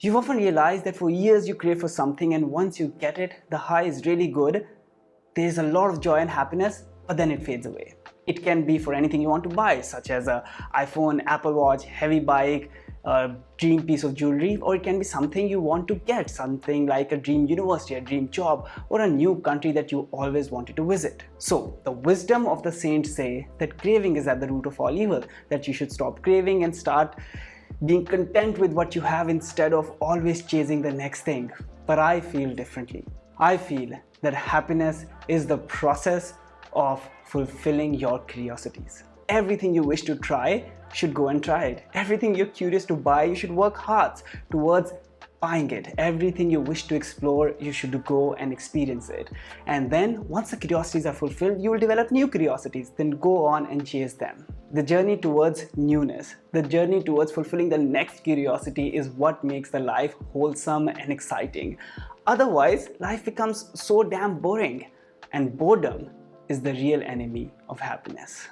You've often realized that for years you crave for something, and once you get it, the high is really good. There's a lot of joy and happiness, but then it fades away. It can be for anything you want to buy, such as an iPhone, Apple Watch, heavy bike, a dream piece of jewelry, or it can be something you want to get, something like a dream university, a dream job, or a new country that you always wanted to visit. So, the wisdom of the saints say that craving is at the root of all evil, that you should stop craving and start being content with what you have instead of always chasing the next thing. But I feel differently. I feel that happiness is the process of fulfilling your curiosities. Everything you wish to try, should go and try it. Everything you're curious to buy, you should work hard towards buying it. Everything you wish to explore, you should go and experience it. And then once the curiosities are fulfilled, you will develop new curiosities, then go on and chase them. The journey towards newness, the journey towards fulfilling the next curiosity is what makes the life wholesome and exciting. Otherwise, life becomes so damn boring, and boredom is the real enemy of happiness.